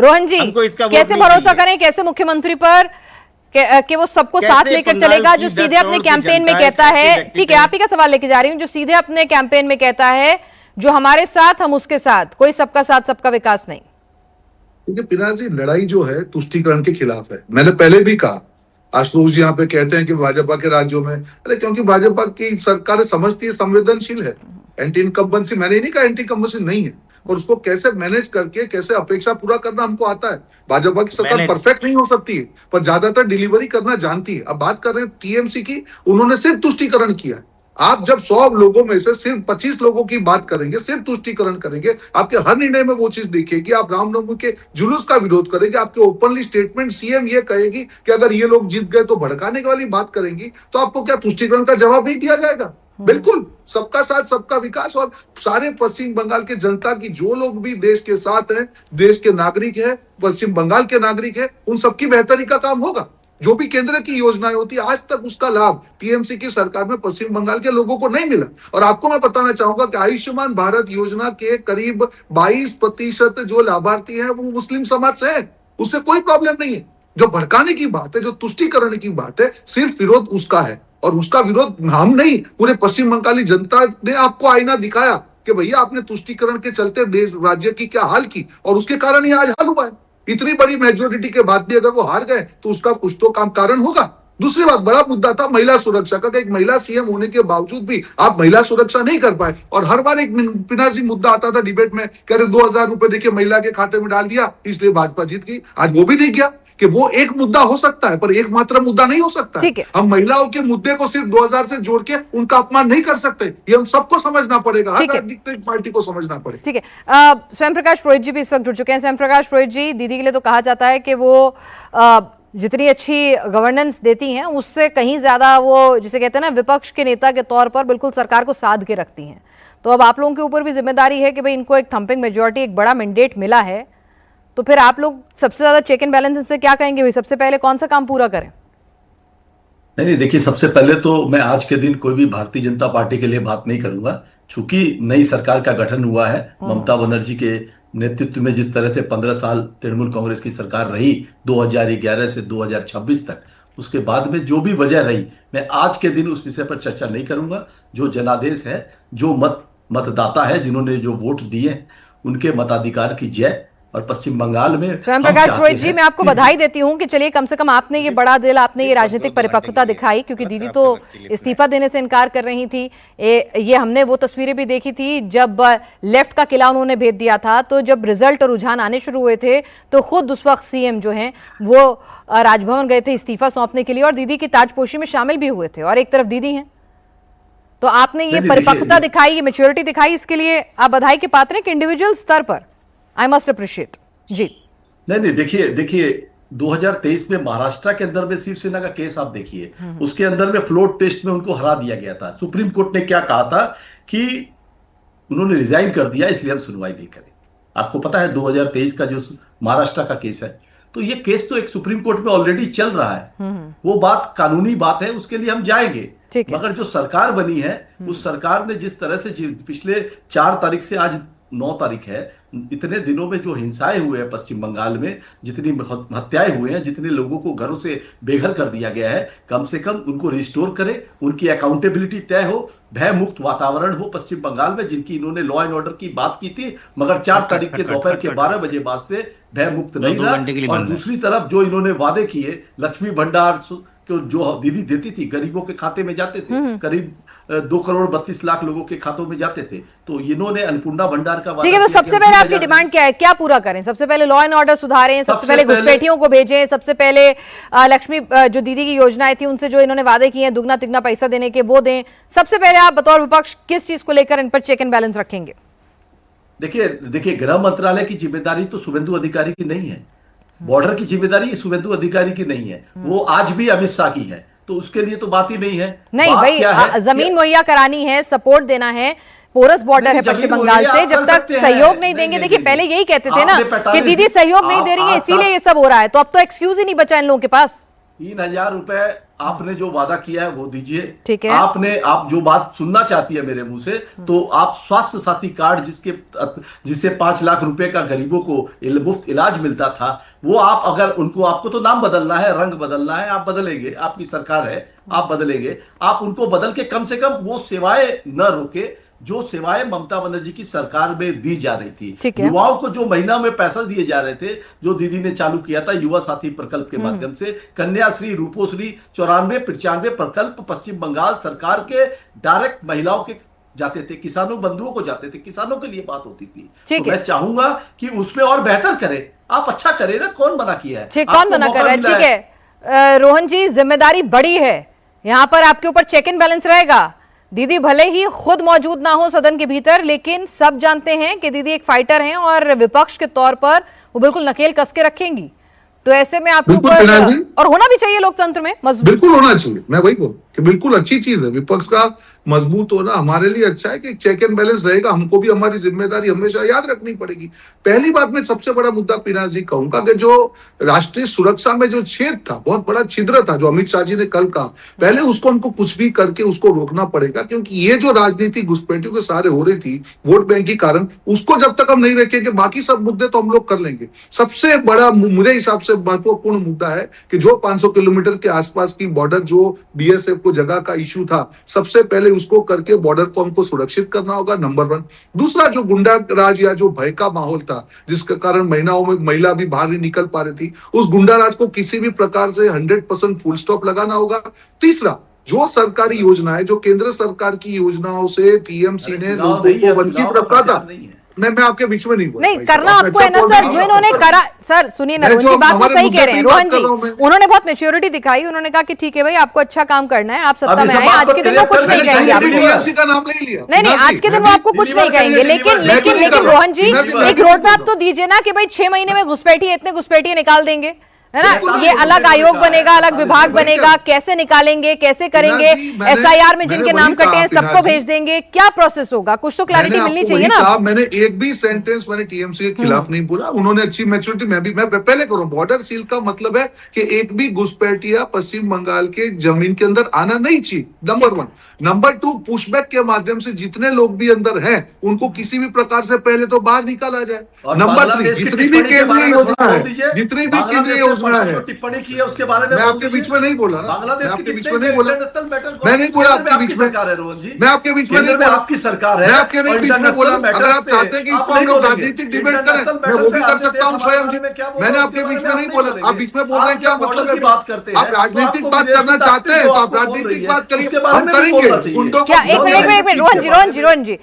रोहन जी, कैसे भरोसा करें, कैसे मुख्यमंत्री पर कि वो सबको साथ लेकर चलेगा, जो सीधे अपने कैंपेन में कहता है, ठीक है आप ही का सवाल लेके जा रही हूँ, जो सीधे अपने कैंपेन में कहता है जो हमारे साथ हम उसके साथ, कोई सबका साथ सबका विकास नहीं। क्योंकि पिनाजी लड़ाई जो है तुष्टीकरण के खिलाफ है। मैंने पहले भी कहा, आशुतोष जी यहाँ पे कहते हैं कि भाजपा के राज्यों में, अरे क्योंकि भाजपा की सरकार समझती है, संवेदनशील है। एंटी इनकम्बेंसी, मैंने नहीं कहा एंटी इनकम्बेंसी नहीं है, और उसको कैसे मैनेज करके कैसे अपेक्षा पूरा करना हमको आता है। भाजपा की सरकार परफेक्ट नहीं हो सकती है, पर ज्यादातर डिलीवरी करना जानती है। अब बात कर रहे हैं टीएमसी की, उन्होंने सिर्फ तुष्टीकरण किया है। आप जब 100 लोगों में से सिर्फ 25 लोगों की बात करेंगे, सिर्फ तुष्टीकरण करेंगे, आपके हर निर्णय में वो चीज दिखेगी। आप रामनवमी के जुलूस का विरोध करेंगे, आपके ओपनली स्टेटमेंट सीएम ये कहेगी कि अगर ये लोग जीत गए तो भड़काने वाली बात करेंगी, तो आपको क्या तुष्टीकरण का जवाब नहीं दिया जाएगा? बिल्कुल, सबका साथ सबका विकास। और सारे पश्चिम बंगाल के जनता की, जो लोग भी देश के साथ हैं, देश के नागरिक है, पश्चिम बंगाल के नागरिक है, उन सबकी बेहतरी का काम होगा। जो भी केंद्र की योजनाएं होती है, आज तक उसका लाभ टीएमसी की सरकार में पश्चिम बंगाल के लोगों को नहीं मिला। और आपको मैं बताना चाहूंगा कि आयुष्मान भारत योजना के करीब 22% जो लाभार्थी हैं वो मुस्लिम समाज से है। उससे कोई प्रॉब्लम नहीं है। जो भड़काने की बात है, जो तुष्टीकरण की बात है, सिर्फ विरोध उसका है। और उसका विरोध हम नहीं, पूरे पश्चिम बंगाली जनता ने आपको आईना दिखाया कि भैया आपने तुष्टीकरण के चलते देश राज्य की क्या हाल की, और उसके कारण ये आज हाल हुआ है। इतनी बड़ी मेजोरिटी के बाद भी अगर वो हार गए तो उसका कुछ तो काम कारण होगा। दूसरी बात, बड़ा मुद्दा था महिला सुरक्षा का, एक महिला सीएम होने के बावजूद भी आप महिला सुरक्षा नहीं कर पाए। और हर बार एक पिनाजी मुद्दा आता था डिबेट में, कह रहे 2000 रुपए देखिए महिला के खाते में डाल दिया इसलिए भाजपा जीत गई। आज वो भी नहीं किया कि वो एक मुद्दा हो सकता है, पर एकमात्र मुद्दा नहीं हो सकता है। हम महिलाओं के मुद्दे को सिर्फ 2000 से जोड़ के उनका अपमान नहीं कर सकते। ये हम सबको समझना पड़ेगा, हर राजनीतिक पार्टी को समझना पड़ेगा। ठीक है, स्वयं प्रकाश पुरोहित जी भी इस वक्त जुड़ चुके हैं। स्वयं प्रकाश पुरोहित जी, दीदी के लिए तो कहा जाता है कि वो जितनी अच्छी गवर्नेंस देती हैं उससे कहीं ज्यादा वो, जिसे कहते हैं ना, विपक्ष के नेता के तौर पर बिल्कुल सरकार को साध के रखती हैं। तो अब आप लोगों के ऊपर भी जिम्मेदारी है कि भाई इनको एक थंपिंग मेजोरिटी, एक बड़ा मैंडेट मिला है, तो फिर आप लोग सबसे ज्यादा चेक एंड बैलेंस से क्या कहेंगे भाई, सबसे पहले कौन सा काम पूरा करें? नहीं, देखिए, सबसे पहले तो मैं आज के दिन कोई भी भारतीय जनता पार्टी के लिए बात नहीं करूंगा, चूंकि नई सरकार का गठन हुआ है। ममता बनर्जी के नेतृत्व में जिस तरह से 15 साल तृणमूल कांग्रेस की सरकार रही 2011 से 2026 तक, उसके बाद में जो भी वजह रही, मैं आज के दिन उस विषय पर चर्चा नहीं करूंगा। जो जनादेश है, जो मतदाता है, जिन्होंने जो वोट दिए, उनके मताधिकार की जय। और पश्चिम बंगाल में स्वयं प्रकाश पुरोहित जी, मैं आपको बधाई देती हूं कि चलिए कम से कम आपने ये बड़ा दिल, आपने ये राजनीतिक परिपक्वता दिखाई, क्योंकि दीदी तो इस्तीफा देने से इनकार कर रही थी। ये हमने वो तस्वीरें भी देखी थी जब लेफ्ट का किला उन्होंने भेज दिया था। तो जब रिजल्ट और रुझान आने शुरू हुए थे तो खुद उस वक्त सीएम जो हैं वो राजभवन गए थे इस्तीफा सौंपने के लिए, और दीदी की ताजपोशी में शामिल भी हुए थे, और एक तरफ दीदी हैं। तो आपने ये परिपक्वता दिखाई, ये मैच्योरिटी दिखाई, इसके लिए आप बधाई के पात्र हैं कि इंडिविजुअल स्तर पर आई मस्ट अप्रिशिएट जी। नहीं, देखिए 2023 में महाराष्ट्र के अंदर में शिवसेना का केस आप देखिए, उसके अंदर में फ्लोट टेस्ट में उनको हरा दिया गया था। सुप्रीम कोर्ट ने क्या कहा था कि उन्होंने रिजाइन कर दिया, इसलिए हम सुनवाई नहीं करें। आपको पता है 2023 का जो महाराष्ट्र का केस है, तो ये केस तो एक सुप्रीम कोर्ट में ऑलरेडी चल रहा है। वो बात कानूनी बात है, उसके लिए हम जाएंगे। मगर जो सरकार बनी है, उस सरकार ने जिस तरह से पिछले 4 तारीख से आज 9 तारीख है, इतने दिनों में जो हिंसाएं हुए हैं पश्चिम बंगाल में, जितनी हत्याएं हुए हैं, जितने लोगों को घरों से बेघर कर दिया गया है, कम से कम उनको रिस्टोर करें, उनकी अकाउंटेबिलिटी तय हो, भय मुक्त वातावरण हो पश्चिम बंगाल में, जिनकी इन्होंने लॉ एंड ऑर्डर की बात की थी, मगर 4 तारीख के दोपहर के 12 बजे बाद से भय मुक्त नहीं रहा। और दूसरी तरफ जो इन्होंने वादे किए, लक्ष्मी भंडार जो दीदी देती थी, गरीबों के खाते में जाते थे, करीब 2 करोड़ 32 लाख लोगों के खातों में जाते थे। तो इन्होंने अन्नपूर्णा भंडार का वादा। ठीक है, तो सबसे पहले आपकी डिमांड क्या है, क्या पूरा करें? सबसे पहले लॉ एंड ऑर्डर सुधारें, सबसे पहले घुसपैठियों को भेजें, सबसे पहले लक्ष्मी जो दीदी की योजनाएं थी उनसे जो इन्होंने वादे किए हैं दुगना तिगना पैसा देने के, वो दें। सबसे पहले आप बतौर विपक्ष किस चीज को लेकर इन पर चेक एंड बैलेंस रखेंगे? देखिए, गृह मंत्रालय की जिम्मेदारी तो शुभेंदु अधिकारी की नहीं है, बॉर्डर की जिम्मेदारी शुभेंदु अधिकारी की नहीं है, वो आज भी अमित शाह की है। तो उसके लिए तो बात ही नहीं है। नहीं भाई, जमीन मुहैया करानी है, सपोर्ट देना है, पोरस बॉर्डर है पश्चिम बंगाल से, जब तक सहयोग नहीं देंगे। देखिए पहले यही कहते थे ना कि दीदी सहयोग नहीं दे रही है, इसीलिए ये सब हो रहा है। तो अब तो एक्सक्यूज ही नहीं बचा इन लोगों के पास। 3,000 रुपए आपने जो वादा किया है वो दीजिए। ठीक है। आप जो बात सुनना चाहती है मेरे मुंह से, तो आप स्वास्थ्य साथी कार्ड जिससे 5 लाख रुपए का गरीबों को मुफ्त इलाज मिलता था, वो आप अगर उनको, आपको तो नाम बदलना है, रंग बदलना है, आप बदलेंगे, आपकी सरकार है, आप बदलेंगे, आप उनको बदल के कम से कम वो सेवाएं न रोके जो सेवाएं ममता बनर्जी की सरकार में दी जा रही थी। युवाओं को जो महीना में पैसा दिए जा रहे थे, जो दीदी ने चालू किया था युवा साथी प्रकल्प के माध्यम से, कन्याश्री, रूपोश्री, 94-95 प्रकल्प पश्चिम बंगाल सरकार के डायरेक्ट महिलाओं के जाते थे, किसानों बंधुओं को जाते थे, किसानों के लिए बात होती थी। तो मैं चाहूंगा कि उसमें और बेहतर करें, आप अच्छा करें ना, कौन मना किया है? कौन मना कर रहा है? ठीक है रोहन जी, जिम्मेदारी बड़ी है, यहाँ पर आपके ऊपर चेक एंड बैलेंस रहेगा। दीदी भले ही खुद मौजूद ना हो सदन के भीतर, लेकिन सब जानते हैं कि दीदी एक फाइटर हैं और विपक्ष के तौर पर वो बिल्कुल नकेल कस के रखेंगी। तो ऐसे में आपके ऊपर, और होना भी चाहिए लोकतंत्र में मजबूत, बिल्कुल होना चाहिए। मैं वही बोल कि बिल्कुल अच्छी चीज है विपक्ष का मजबूत होना, हमारे लिए अच्छा है कि चेक एंड बैलेंस रहेगा। हमको भी हमारी जिम्मेदारी हमेशा याद रखनी पड़ेगी। पहली बात, मैं सबसे बड़ा मुद्दा पीनाज जी कहूंगा कि जो राष्ट्रीय सुरक्षा में जो छेद था, बहुत बड़ा छिद्र था, जो अमित शाह जी ने कल कहा, पहले उसको हमको कुछ भी करके उसको रोकना पड़ेगा। क्योंकि ये जो राजनीति घुसपैठियों के सहारे हो रही थी वोट बैंक के कारण, उसको जब तक हम नहीं रखेंगे बाकी सब मुद्दे तो हम लोग कर लेंगे। सबसे बड़ा मेरे हिसाब से महत्वपूर्ण मुद्दा है कि जो 500 किलोमीटर के आसपास की बॉर्डर जो बीएसएफ को जगह का इशू था, सबसे पहले उसको करके बॉर्डर को हमको सुरक्षित करना होगा, नंबर 1। दूसरा, जो गुंडा राज या जो भय का माहौल था, जिसके कारण महिलाओं में महिला भी बाहर नहीं निकल पा रही थी, उस गुंडा राज को किसी भी प्रकार से 100% फुल स्टॉप लगाना होगा। तीसरा, जो सरकारी योजना है, जो केंद्र सरकार की योजनाओं से टीएमसी ने लोगों को वंचित रखा था, मैं आपके बीच में नहीं बोल, नहीं करना आपको है ना सर, जो इन्होंने करा। सर सुनिए ना, रोहन जी बात तो सही कह रहे हैं। रोहन जी उन्होंने बहुत मैच्योरिटी दिखाई, उन्होंने कहा कि ठीक है भाई, आपको अच्छा काम करना है, आप सत्ता में आए, आज के दिन वो कुछ नहीं कहेंगे आपको। नहीं, आज के दिन वो आपको कुछ नहीं कहेंगे, लेकिन रोहन जी एक रोड मैप तो दीजिए ना कि भाई 6 महीने में घुसपैठिए, इतने घुसपैठिए निकाल देंगे, है ना। ये अलग आयोग बनेगा, अलग विभाग बनेगा, कैसे निकालेंगे, कैसे करेंगे, एसआईआर में जिनके नाम कटे हैं सबको भेज देंगे, क्या प्रोसेस होगा, कुछ तो क्लैरिटी मिलनी चाहिए ना। मैंने एक भी सेंटेंस मैंने टीएमसी के खिलाफ नहीं बोला, उन्होंने अच्छी मैच्योरिटी, मैं पहले करूं। बॉर्डर सील का मतलब है कि एक भी घुसपैठिया पश्चिम बंगाल के जमीन के अंदर आना नहीं चाहिए, नंबर 1। नंबर 2, पुशबैक के माध्यम से जितने लोग भी अंदर हैं उनको किसी भी प्रकार से पहले तो बाहर निकाला जाए। नंबर 3, जितनी भी केंद्रीय योजना है, जितनी भी केंद्रीय योजना है, टिप्पणी की है उसके बारे में मैं आपके बीच में नहीं बोला ना, बांग्लादेश के बीच में नहीं बोला, मैं नहीं बोला आपके बीच में, सरकार है रोहन जी, मैं आपके बीच में नहीं बोला, आपकी सरकार है, मैं आपके बीच में बोला। अगर आप चाहते हैं कि इसको हम लोग राजनीतिक डिबेट करें, मैं वो भी कर सकता हूँ स्वयं जी। मैंने आपके बीच में नहीं बोला, आप बीच में बोल रहे हैं, क्या मतलब है? बात करते हैं, आप राजनीतिक बात करना चाहते हैं तो आप राजनीतिक बात करिए, हम करेंगे। रोहन जी